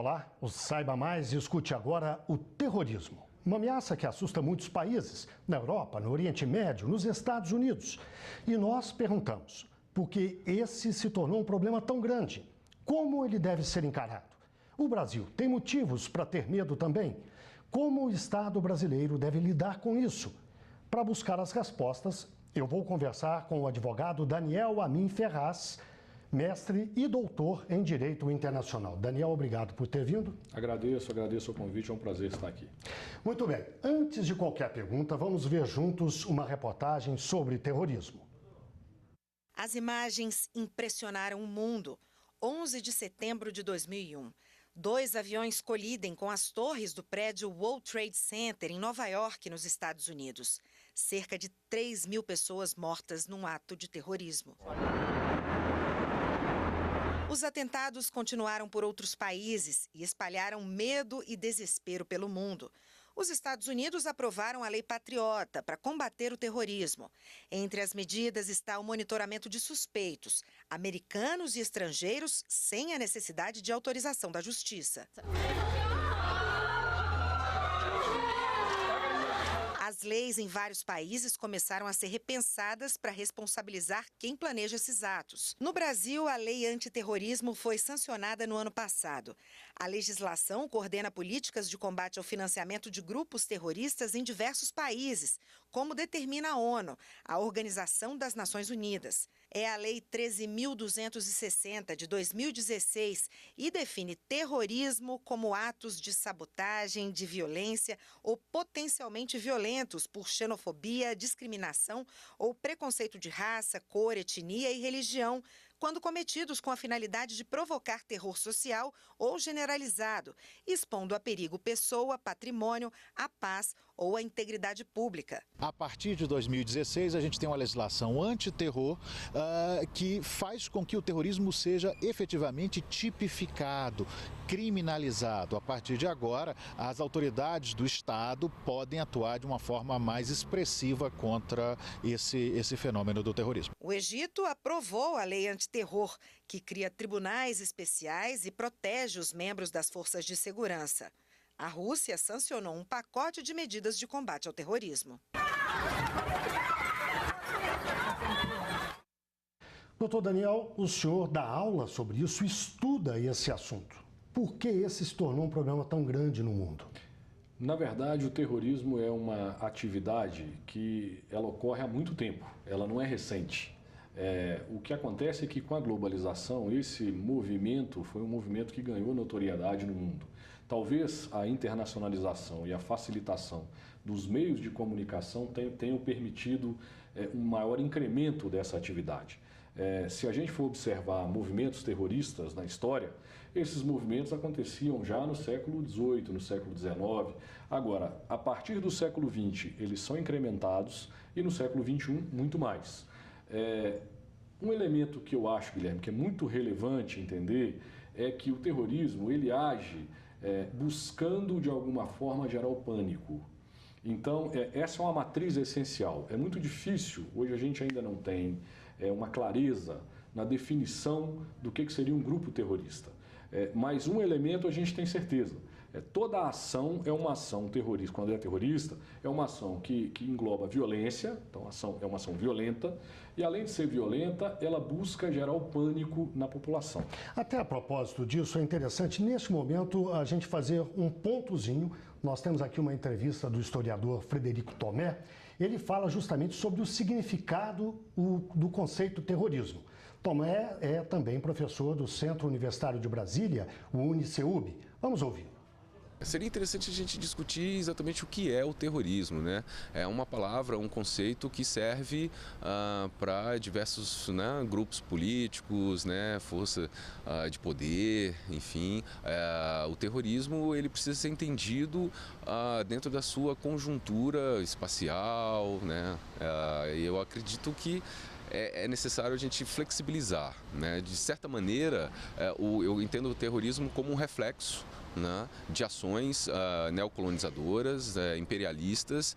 Olá, saiba mais e escute agora o terrorismo. Uma ameaça que assusta muitos países, na Europa, no Oriente Médio, nos Estados Unidos. E nós perguntamos, por que esse se tornou um problema tão grande? Como ele deve ser encarado? O Brasil tem motivos para ter medo também? Como o Estado brasileiro deve lidar com isso? Para buscar as respostas, eu vou conversar com o advogado Daniel Amin Ferraz, mestre e doutor em Direito Internacional. Daniel, obrigado por ter vindo. Agradeço o convite, é um prazer estar aqui. Muito bem, antes de qualquer pergunta, vamos ver juntos uma reportagem sobre terrorismo. As imagens impressionaram o mundo. 11 de setembro de 2001. 2 aviões colidem com as torres do prédio World Trade Center, em Nova York, nos Estados Unidos. Cerca de 3.000 pessoas mortas num ato de terrorismo. Os atentados continuaram por outros países e espalharam medo e desespero pelo mundo. Os Estados Unidos aprovaram a Lei Patriota para combater o terrorismo. Entre as medidas está o monitoramento de suspeitos, americanos e estrangeiros, sem a necessidade de autorização da Justiça. As leis em vários países começaram a ser repensadas para responsabilizar quem planeja esses atos. No Brasil, a lei antiterrorismo foi sancionada no ano passado. A legislação coordena políticas de combate ao financiamento de grupos terroristas em diversos países, como determina a ONU, a Organização das Nações Unidas. É a Lei 13.260, de 2016, e define terrorismo como atos de sabotagem, de violência ou potencialmente violentos por xenofobia, discriminação ou preconceito de raça, cor, etnia e religião, quando cometidos com a finalidade de provocar terror social ou generalizado, expondo a perigo pessoa, patrimônio, a paz ou a integridade pública. A partir de 2016, a gente tem uma legislação antiterror que faz com que o terrorismo seja efetivamente tipificado, criminalizado. A partir de agora, as autoridades do Estado podem atuar de uma forma mais expressiva contra esse fenômeno do terrorismo. O Egito aprovou a lei antiterror, que cria tribunais especiais e protege os membros das forças de segurança. A Rússia sancionou um pacote de medidas de combate ao terrorismo. Doutor Daniel, o senhor dá aula sobre isso, estuda esse assunto. Por que esse se tornou um problema tão grande no mundo? Na verdade, o terrorismo é uma atividade que ela ocorre há muito tempo, ela não é recente. O que acontece é que com a globalização, esse movimento foi um movimento que ganhou notoriedade no mundo. Talvez a internacionalização e a facilitação dos meios de comunicação tenham permitido um maior incremento dessa atividade. Se a gente for observar movimentos terroristas na história, esses movimentos aconteciam já no século XVIII, no século XIX. Agora, a partir do século XX, eles são incrementados e no século XXI, muito mais. Um elemento que eu acho, Guilherme, que é muito relevante entender é que o terrorismo ele age buscando de alguma forma gerar o pânico. Então, essa é uma matriz essencial. É muito difícil, hoje a gente ainda não tem uma clareza na definição do que seria um grupo terrorista. Mas um elemento a gente tem certeza. Toda ação é uma ação terrorista. Quando é terrorista, é uma ação que engloba violência, então é uma ação violenta, e além de ser violenta, ela busca gerar o pânico na população. Até a propósito disso, é interessante, neste momento, a gente fazer um pontozinho. Nós temos aqui uma entrevista do historiador Frederico Tomé. Ele fala justamente sobre o significado do conceito terrorismo. Tomé é também professor do Centro Universitário de Brasília, o UniCeub. Vamos ouvir. Seria interessante a gente discutir exatamente o que é o terrorismo, né? É uma palavra, um conceito que serve para diversos grupos políticos, força de poder, enfim. O terrorismo ele precisa ser entendido dentro da sua conjuntura espacial, né? Eu acredito que é necessário a gente flexibilizar, né? De certa maneira, eu entendo o terrorismo como um reflexo né, de ações neocolonizadoras, imperialistas,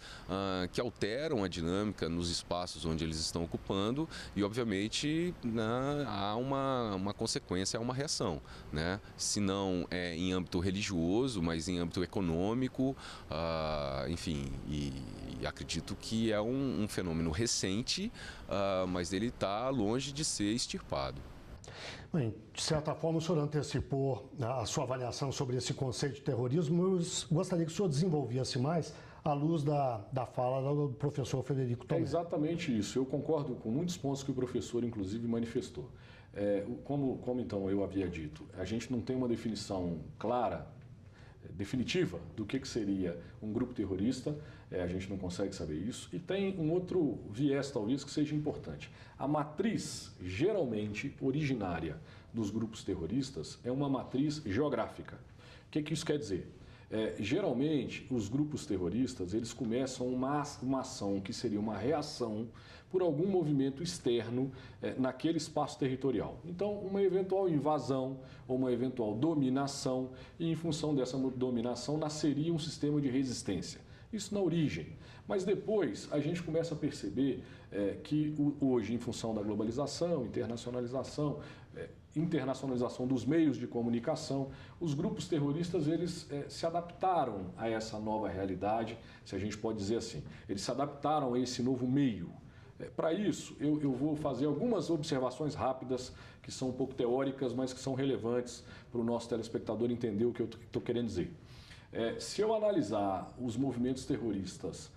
que alteram a dinâmica nos espaços onde eles estão ocupando e, obviamente, né, há uma consequência, há uma reação, né? Se não em âmbito religioso, mas em âmbito econômico, enfim, e acredito que é um fenômeno recente, mas ele está longe de ser extirpado. Bem, de certa forma, o senhor antecipou a sua avaliação sobre esse conceito de terrorismo. Eu gostaria que o senhor desenvolvesse mais à luz da fala do professor Frederico Tomé. É exatamente isso. Eu concordo com muitos pontos que o professor, inclusive, manifestou. Como então eu havia dito, a gente não tem uma definição clara, definitiva, do que seria um grupo terrorista, a gente não consegue saber isso. E tem um outro viés, talvez, que seja importante. A matriz, geralmente originária dos grupos terroristas, é uma matriz geográfica. O que isso quer dizer? Geralmente, os grupos terroristas, eles começam uma ação que seria uma reação por algum movimento externo naquele espaço territorial. Então, uma eventual invasão ou uma eventual dominação, e em função dessa dominação nasceria um sistema de resistência. Isso na origem. Mas depois a gente começa a perceber que hoje, em função da globalização, internacionalização dos meios de comunicação, os grupos terroristas eles se adaptaram a essa nova realidade, se a gente pode dizer assim. Eles se adaptaram a esse novo meio. Para isso, eu vou fazer algumas observações rápidas, que são um pouco teóricas, mas que são relevantes para o nosso telespectador entender o que eu estou querendo dizer. Se eu analisar os movimentos terroristas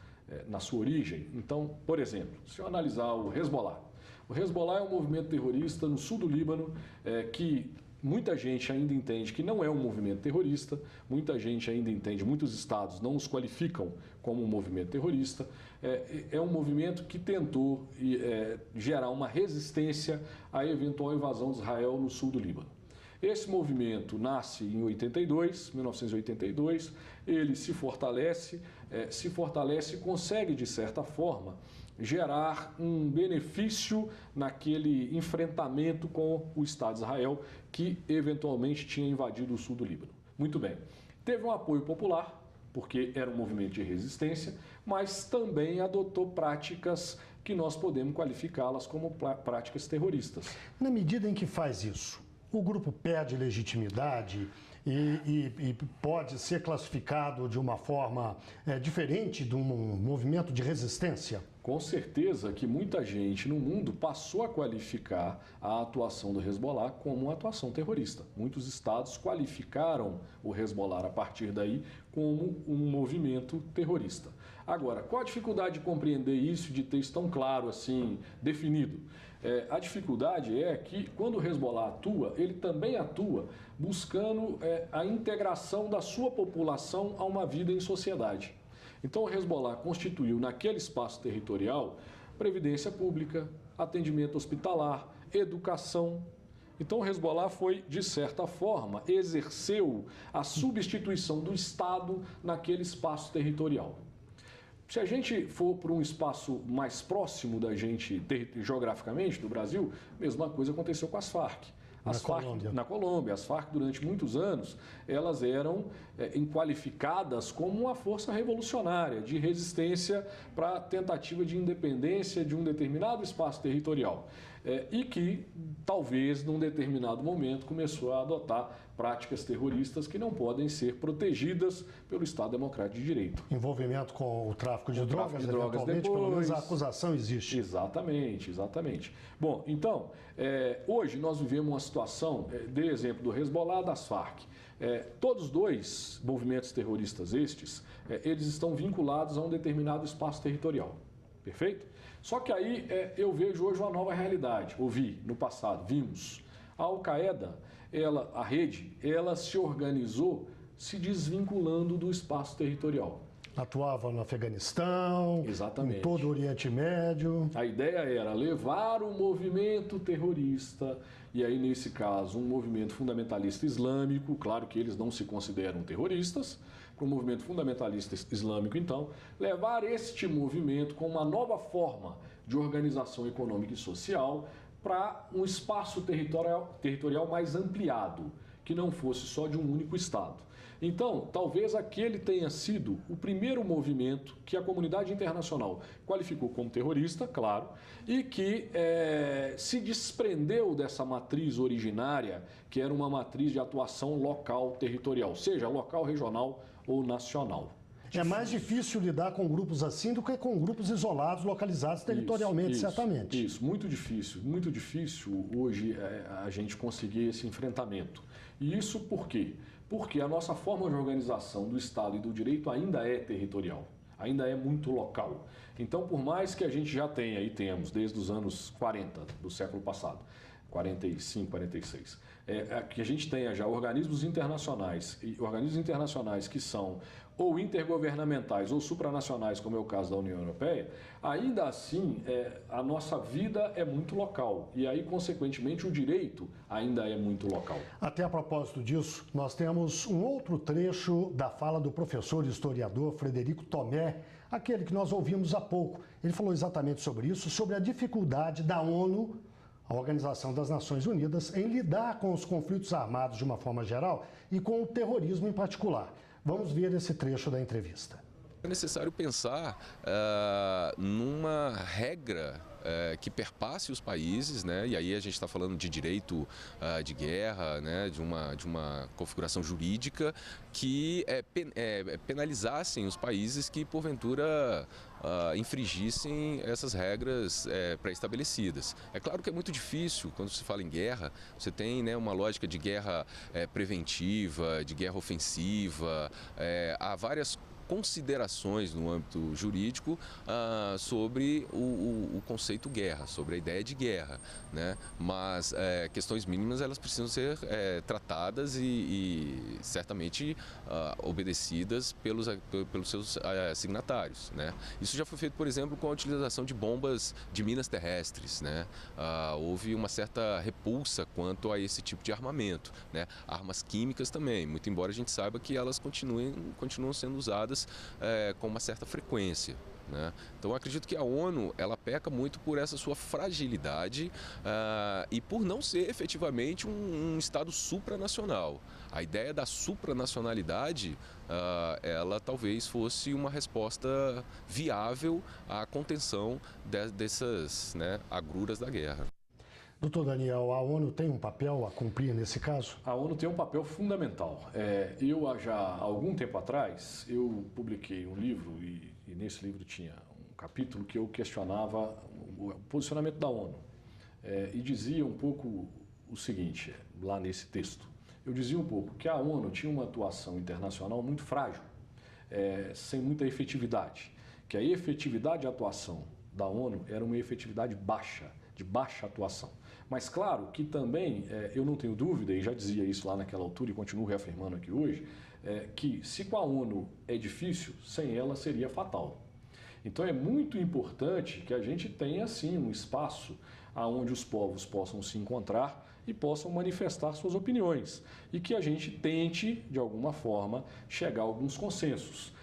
na sua origem, então, por exemplo, se eu analisar o Hezbollah. O Hezbollah é um movimento terrorista no sul do Líbano que muita gente ainda entende que não é um movimento terrorista, muita gente ainda entende, muitos estados não os qualificam como um movimento terrorista. É um movimento que tentou gerar uma resistência à eventual invasão de Israel no sul do Líbano. Esse movimento nasce em 1982, ele se fortalece e consegue, de certa forma, gerar um benefício naquele enfrentamento com o Estado de Israel, que eventualmente tinha invadido o sul do Líbano. Muito bem. Teve um apoio popular, porque era um movimento de resistência, mas também adotou práticas que nós podemos qualificá-las como práticas terroristas. Na medida em que faz isso, o grupo perde legitimidade e pode ser classificado de uma forma diferente de um movimento de resistência? Com certeza que muita gente no mundo passou a qualificar a atuação do Hezbollah como uma atuação terrorista. Muitos estados qualificaram o Hezbollah a partir daí como um movimento terrorista. Agora, qual a dificuldade de compreender isso, de ter isso tão claro assim, definido? A dificuldade é que quando o Hezbollah atua, ele também atua buscando a integração da sua população a uma vida em sociedade. Então o Hezbollah constituiu naquele espaço territorial previdência pública, atendimento hospitalar, educação. Então o Hezbollah foi, de certa forma, exerceu a substituição do Estado naquele espaço territorial. Se a gente for para um espaço mais próximo da gente, geograficamente, do Brasil, a mesma coisa aconteceu com as Farc. Na Colômbia. As Farc, durante muitos anos, elas eram qualificadas como uma força revolucionária de resistência para a tentativa de independência de um determinado espaço territorial. E que, talvez, num determinado momento, começou a adotar práticas terroristas que não podem ser protegidas pelo Estado Democrático de Direito. Envolvimento com o tráfico de drogas, depois, pelo menos a acusação existe. Exatamente. Bom, então, hoje nós vivemos uma situação, dei exemplo do Hezbollah, das Farc. Todos os dois movimentos terroristas eles estão vinculados a um determinado espaço territorial. Perfeito? Só que aí eu vejo hoje uma nova realidade. No passado, vimos. A Al-Qaeda, a rede, ela se organizou se desvinculando do espaço territorial. Atuava no Afeganistão, exatamente, em todo o Oriente Médio. A ideia era levar o movimento terrorista, e aí nesse caso um movimento fundamentalista islâmico, claro que eles não se consideram terroristas, para o movimento fundamentalista islâmico então, levar este movimento com uma nova forma de organização econômica e social para um espaço territorial mais ampliado, que não fosse só de um único Estado. Então, talvez aquele tenha sido o primeiro movimento que a comunidade internacional qualificou como terrorista, claro, e que se desprendeu dessa matriz originária, que era uma matriz de atuação local territorial, seja local, regional ou nacional. É mais difícil lidar com grupos assim do que com grupos isolados, localizados territorialmente, certamente. Isso, muito difícil hoje a gente conseguir esse enfrentamento. E isso por quê? Porque a nossa forma de organização do Estado e do direito ainda é territorial, ainda é muito local. Então, por mais que a gente já tenha, e temos desde os anos 40 do século passado, 45, 46, que a gente tenha já organismos internacionais que são ou intergovernamentais ou supranacionais, como é o caso da União Europeia, ainda assim a nossa vida é muito local e aí, consequentemente, o direito ainda é muito local. Até a propósito disso, nós temos um outro trecho da fala do professor e historiador Frederico Tomé, aquele que nós ouvimos há pouco. Ele falou exatamente sobre isso, sobre a dificuldade da ONU, a Organização das Nações Unidas, em lidar com os conflitos armados de uma forma geral e com o terrorismo em particular. Vamos ver esse trecho da entrevista. É necessário pensar numa regra que perpasse os países, né? E aí a gente está falando de direito de guerra, né? de uma configuração jurídica que penalizassem os países que, porventura, infringissem essas regras pré-estabelecidas. É claro que é muito difícil, quando se fala em guerra, você tem, né, uma lógica de guerra preventiva, de guerra ofensiva, há várias considerações no âmbito jurídico sobre o conceito guerra, sobre a ideia de guerra, né? Mas questões mínimas elas precisam ser tratadas e certamente obedecidas pelos seus signatários, né? Isso já foi feito, por exemplo, com a utilização de bombas de minas terrestres, né? Houve uma certa repulsa quanto a esse tipo de armamento, né? Armas químicas também, muito embora a gente saiba que elas continuam sendo usadas com uma certa frequência, né? Então, eu acredito que a ONU ela peca muito por essa sua fragilidade e por não ser efetivamente um Estado supranacional. A ideia da supranacionalidade, ela talvez fosse uma resposta viável à contenção dessas, né, agruras da guerra. Doutor Daniel, a ONU tem um papel a cumprir nesse caso? A ONU tem um papel fundamental. Eu, já há algum tempo atrás, eu publiquei um livro e nesse livro tinha um capítulo que eu questionava o posicionamento da ONU. E dizia um pouco o seguinte, lá nesse texto. Eu dizia um pouco que a ONU tinha uma atuação internacional muito frágil, sem muita efetividade. Que a efetividade de atuação da ONU era uma efetividade baixa, de baixa atuação. Mas claro que também, eu não tenho dúvida, e já dizia isso lá naquela altura e continuo reafirmando aqui hoje, que se com a ONU é difícil, sem ela seria fatal. Então é muito importante que a gente tenha, sim, um espaço onde os povos possam se encontrar e possam manifestar suas opiniões. E que a gente tente, de alguma forma, chegar a alguns consensos.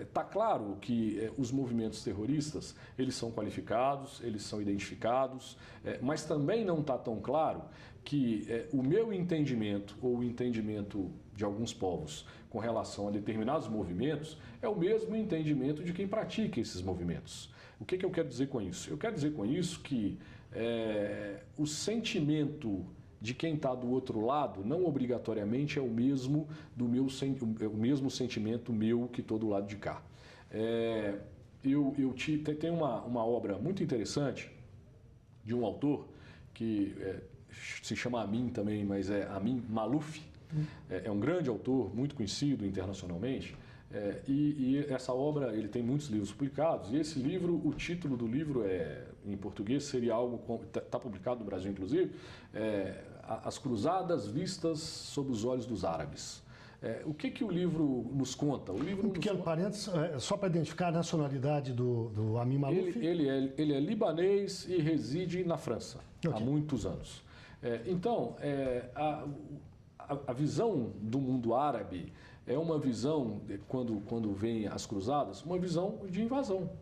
Está claro que os movimentos terroristas, eles são qualificados, eles são identificados, mas também não está tão claro que o meu entendimento ou o entendimento de alguns povos com relação a determinados movimentos é o mesmo entendimento de quem pratica esses movimentos. O que eu quero dizer com isso? Eu quero dizer com isso que o sentimento de quem está do outro lado não obrigatoriamente é o mesmo sentimento meu que estou do lado de cá. Tem uma obra muito interessante de um autor que se chama Amin também, mas é Amin Maalouf. É um grande autor, muito conhecido internacionalmente. E essa obra, ele tem muitos livros publicados, e esse livro, o título do livro em português seria algo, está publicado no Brasil inclusive, As Cruzadas Vistas sob os Olhos dos Árabes. O que o livro nos conta? Um pequeno parênteses, só para identificar a nacionalidade do Amin Maalouf. Ele é libanês e reside na França há muitos anos. Então, a visão do mundo árabe é uma visão, quando vem as cruzadas, uma visão de invasão,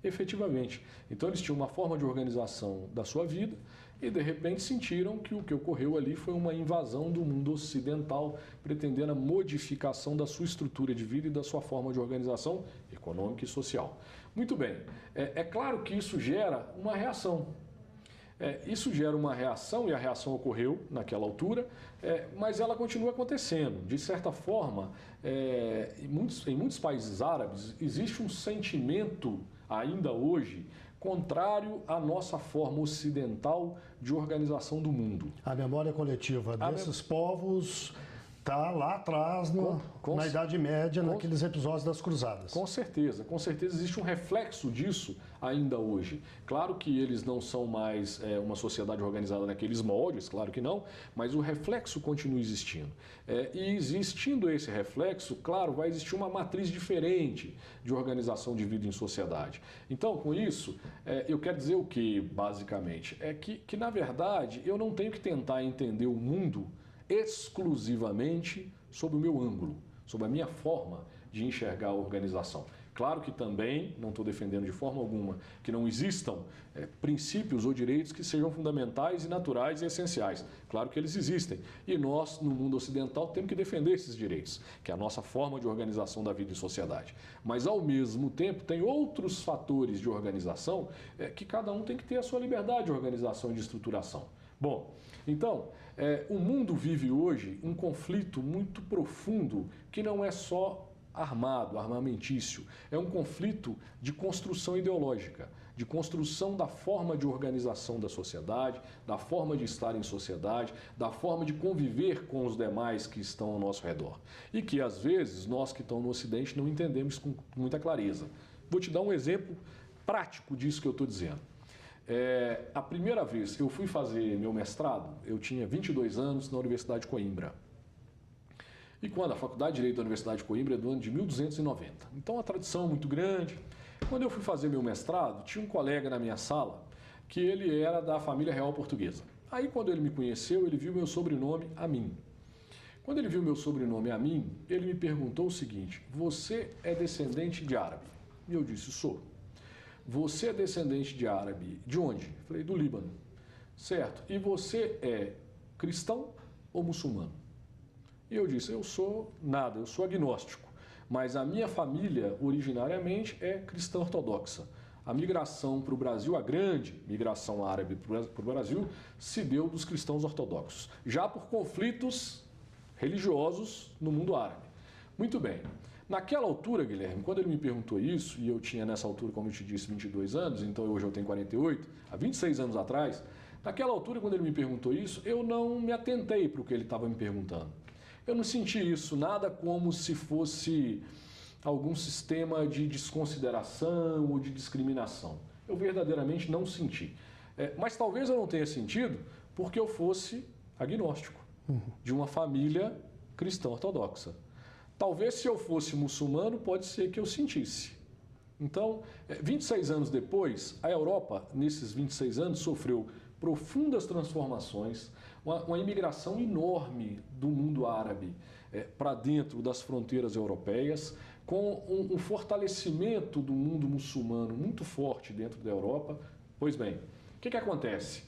efetivamente. Então, eles tinham uma forma de organização da sua vida e de repente sentiram que o que ocorreu ali foi uma invasão do mundo ocidental, pretendendo a modificação da sua estrutura de vida e da sua forma de organização econômica e social. Muito bem, é claro que isso gera uma reação. Isso gera uma reação, e a reação ocorreu naquela altura, mas ela continua acontecendo. De certa forma, em muitos países árabes, existe um sentimento, ainda hoje, contrário à nossa forma ocidental de organização do mundo. A memória coletiva desses povos está lá atrás, na Idade Média, naqueles episódios das cruzadas. Com certeza existe um reflexo disso ainda hoje. Claro que eles não são mais uma sociedade organizada naqueles moldes, claro que não, mas o reflexo continua existindo. E existindo esse reflexo, claro, vai existir uma matriz diferente de organização de vida em sociedade. Então, com isso, eu quero dizer o que, basicamente? É que, na verdade, eu não tenho que tentar entender o mundo exclusivamente sob o meu ângulo, sob a minha forma de enxergar a organização. Claro que também, não estou defendendo de forma alguma, que não existam princípios ou direitos que sejam fundamentais e naturais e essenciais. Claro que eles existem. E nós, no mundo ocidental, temos que defender esses direitos, que é a nossa forma de organização da vida em sociedade. Mas, ao mesmo tempo, tem outros fatores de organização que cada um tem que ter a sua liberdade de organização e de estruturação. Bom, então, o mundo vive hoje um conflito muito profundo que não é só armado, armamentício. É um conflito de construção ideológica, de construção da forma de organização da sociedade, da forma de estar em sociedade, da forma de conviver com os demais que estão ao nosso redor. E que, às vezes, nós que estamos no Ocidente não entendemos com muita clareza. Vou te dar um exemplo prático disso que eu estou dizendo. A primeira vez que eu fui fazer meu mestrado, eu tinha 22 anos na Universidade de Coimbra. E quando a Faculdade de Direito da Universidade de Coimbra é do ano de 1290. Então, a tradição é muito grande. Quando eu fui fazer meu mestrado, tinha um colega na minha sala que ele era da família real portuguesa. Aí, quando ele me conheceu, ele viu meu sobrenome Amin. Quando ele viu meu sobrenome Amin, ele me perguntou o seguinte: você é descendente de árabe? E eu disse: sou. Você é descendente de árabe de onde? Eu falei: do Líbano. Certo. E você é cristão ou muçulmano? E eu disse: eu sou nada, eu sou agnóstico. Mas a minha família, originariamente, é cristã ortodoxa. A migração para o Brasil, a grande migração árabe para o Brasil, se deu dos cristãos ortodoxos, já por conflitos religiosos no mundo árabe. Muito bem. Naquela altura, Guilherme, quando ele me perguntou isso, e eu tinha nessa altura, como eu te disse, 22 anos, então hoje eu tenho 48, há 26 anos atrás, naquela altura, quando ele me perguntou isso, eu não me atentei para o que ele estava me perguntando. Eu não senti isso nada como se fosse algum sistema de desconsideração ou de discriminação. Eu verdadeiramente não senti. Mas talvez eu não tenha sentido porque eu fosse agnóstico, de uma família cristã ortodoxa. Talvez se eu fosse muçulmano, pode ser que eu sentisse. Então, 26 anos depois, a Europa, nesses 26 anos, sofreu profundas transformações, uma imigração enorme do mundo árabe para dentro das fronteiras europeias, com um fortalecimento do mundo muçulmano muito forte dentro da Europa. Pois bem, o que acontece?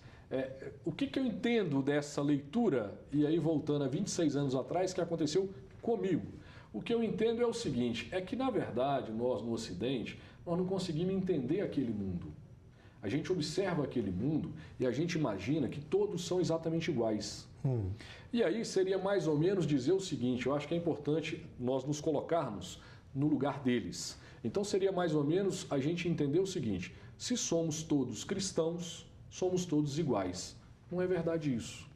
O que eu entendo dessa leitura, e aí voltando a 26 anos atrás, que aconteceu comigo? O que eu entendo é o seguinte, é que na verdade nós no Ocidente, nós não conseguimos entender aquele mundo. A gente observa aquele mundo e a gente imagina que todos são exatamente iguais. E aí seria mais ou menos dizer o seguinte, eu acho que é importante nós nos colocarmos no lugar deles. Então seria mais ou menos a gente entender o seguinte, se somos todos cristãos, somos todos iguais. Não é verdade isso.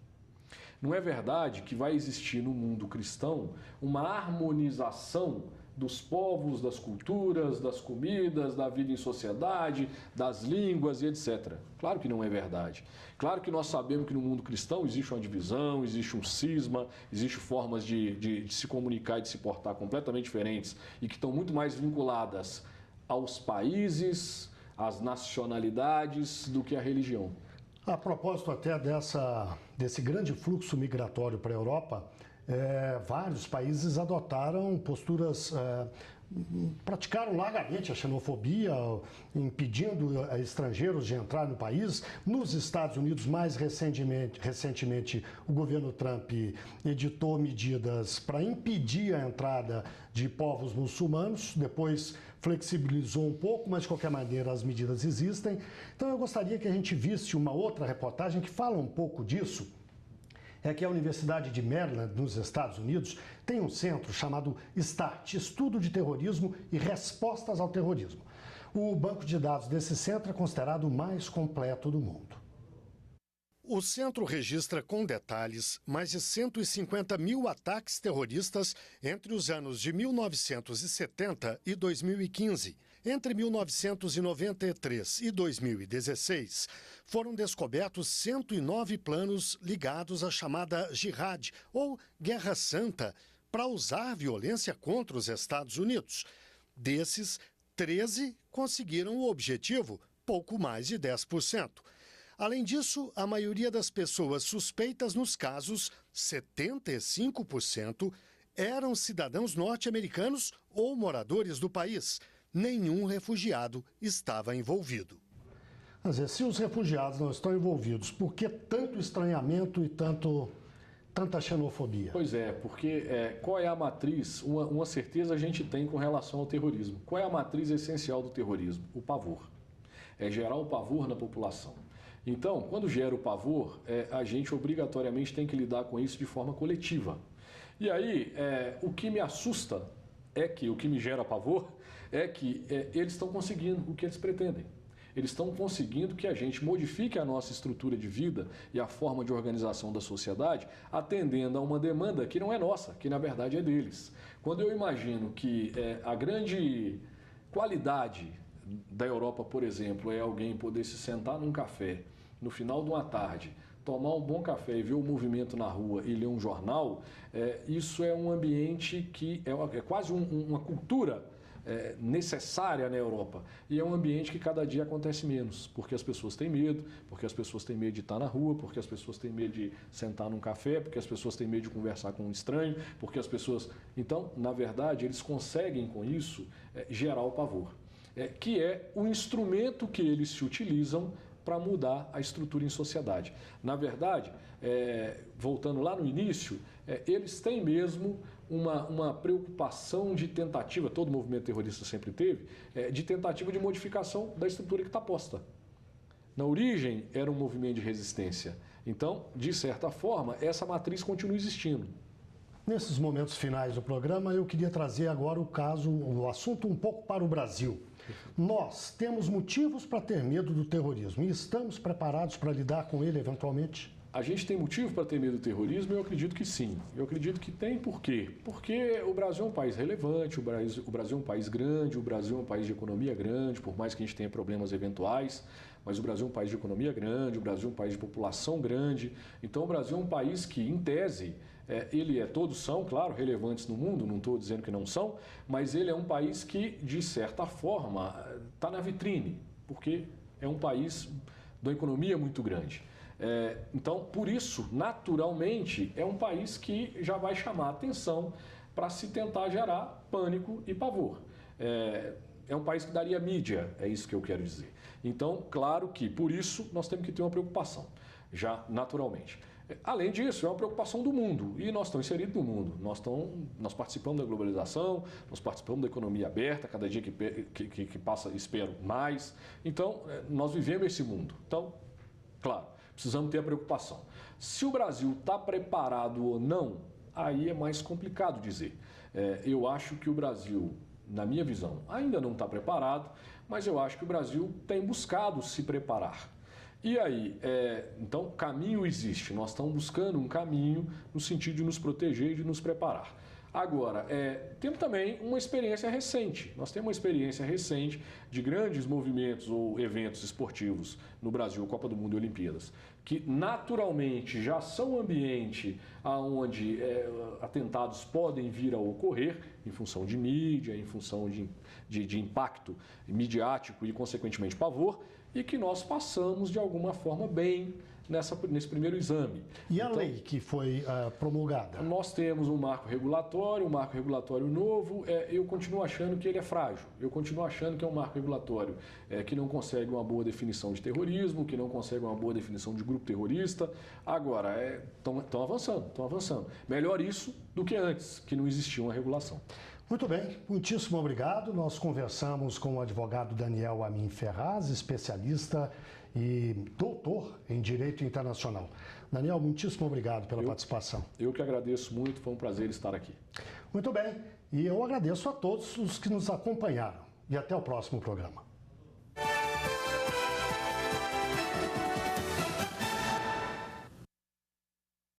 Não é verdade que vai existir no mundo cristão uma harmonização dos povos, das culturas, das comidas, da vida em sociedade, das línguas e etc. Claro que não é verdade. Claro que nós sabemos que no mundo cristão existe uma divisão, existe um cisma, existem formas de se comunicar e de se portar completamente diferentes e que estão muito mais vinculadas aos países, às nacionalidades do que à religião. A propósito até desse grande fluxo migratório para a Europa, vários países adotaram posturas praticaram largamente a xenofobia, impedindo estrangeiros de entrar no país. Nos Estados Unidos, mais recentemente, o governo Trump editou medidas para impedir a entrada de povos muçulmanos, depois flexibilizou um pouco, mas de qualquer maneira as medidas existem. Então eu gostaria que a gente visse uma outra reportagem que fala um pouco disso. É que a Universidade de Maryland, nos Estados Unidos, tem um centro chamado START, Estudo de Terrorismo e Respostas ao Terrorismo. O banco de dados desse centro é considerado o mais completo do mundo. O centro registra com detalhes mais de 150 mil ataques terroristas entre os anos de 1970 e 2015. Entre 1993 e 2016, foram descobertos 109 planos ligados à chamada Jihad, ou Guerra Santa, para usar violência contra os Estados Unidos. Desses, 13 conseguiram o objetivo, pouco mais de 10%. Além disso, a maioria das pessoas suspeitas nos casos, 75%, eram cidadãos norte-americanos ou moradores do país. Nenhum refugiado estava envolvido. Mas se os refugiados não estão envolvidos, por que tanto estranhamento e tanta xenofobia? Pois é, porque qual é a matriz? Uma certeza a gente tem com relação ao terrorismo. Qual é a matriz essencial do terrorismo? O pavor. É gerar o pavor na população. Então, quando gera o pavor, a gente obrigatoriamente tem que lidar com isso de forma coletiva. E aí, o que me assusta o que me gera pavor, é que eles estão conseguindo o que eles pretendem. Eles estão conseguindo que a gente modifique a nossa estrutura de vida e a forma de organização da sociedade, atendendo a uma demanda que não é nossa, que na verdade é deles. Quando eu imagino que a grande qualidade da Europa, por exemplo, é alguém poder se sentar num café no final de uma tarde, tomar um bom café e ver o movimento na rua e ler um jornal, isso é um ambiente que é quase uma cultura necessária na Europa. E é um ambiente que cada dia acontece menos, porque as pessoas têm medo, porque as pessoas têm medo de estar na rua, porque as pessoas têm medo de sentar num café, porque as pessoas têm medo de conversar com um estranho, porque as pessoas... Então, na verdade, eles conseguem com isso gerar o pavor, que é o instrumento que eles se utilizam para mudar a estrutura em sociedade. Na verdade, voltando lá no início, eles têm mesmo uma preocupação de tentativa, todo movimento terrorista sempre teve, de tentativa de modificação da estrutura que está posta. Na origem, era um movimento de resistência. Então, de certa forma, essa matriz continua existindo. Nesses momentos finais do programa, eu queria trazer agora o assunto um pouco para o Brasil. Nós temos motivos para ter medo do terrorismo e estamos preparados para lidar com ele eventualmente? A gente tem motivo para ter medo do terrorismo? Eu acredito que sim. Eu acredito que tem. Por quê? Porque o Brasil é um país relevante, o Brasil é um país grande, o Brasil é um país de economia grande, por mais que a gente tenha problemas eventuais, mas o Brasil é um país de economia grande, o Brasil é um país de população grande. Então, o Brasil é um país que, em tese, todos são, claro, relevantes no mundo, não estou dizendo que não são, mas ele é um país que, de certa forma, está na vitrine, porque é um país de uma economia muito grande. Então, por isso, naturalmente, é um país que já vai chamar a atenção para se tentar gerar pânico e pavor. É um país que daria mídia, é isso que eu quero dizer. Então, claro que, por isso, nós temos que ter uma preocupação, já naturalmente. Além disso, é uma preocupação do mundo, e nós estamos inseridos no mundo. Nós participamos da globalização, nós participamos da economia aberta, cada dia que passa, espero mais. Então, nós vivemos esse mundo. Então, claro, precisamos ter a preocupação. Se o Brasil está preparado ou não, aí é mais complicado dizer. Eu acho que o Brasil, na minha visão, ainda não está preparado, mas eu acho que o Brasil tem buscado se preparar. E aí, então, caminho existe. Nós estamos buscando um caminho no sentido de nos proteger e de nos preparar. Agora, temos também uma experiência recente. Nós temos uma experiência recente de grandes movimentos ou eventos esportivos no Brasil, Copa do Mundo e Olimpíadas, que naturalmente já são um ambiente onde atentados podem vir a ocorrer em função de mídia, em função de impacto midiático e, consequentemente, pavor, e que nós passamos de alguma forma bem nesse primeiro exame. E a lei que foi promulgada? Nós temos um marco regulatório novo. Eu continuo achando que ele é frágil. Eu continuo achando que é um marco regulatório que não consegue uma boa definição de terrorismo, que não consegue uma boa definição de grupo terrorista. Agora, estão avançando. Melhor isso do que antes, que não existia uma regulação. Muito bem, muitíssimo obrigado. Nós conversamos com o advogado Daniel Amin Ferraz, especialista e doutor em Direito Internacional. Daniel, muitíssimo obrigado pela participação. Eu que agradeço muito, foi um prazer estar aqui. Muito bem, e eu agradeço a todos os que nos acompanharam. E até o próximo programa.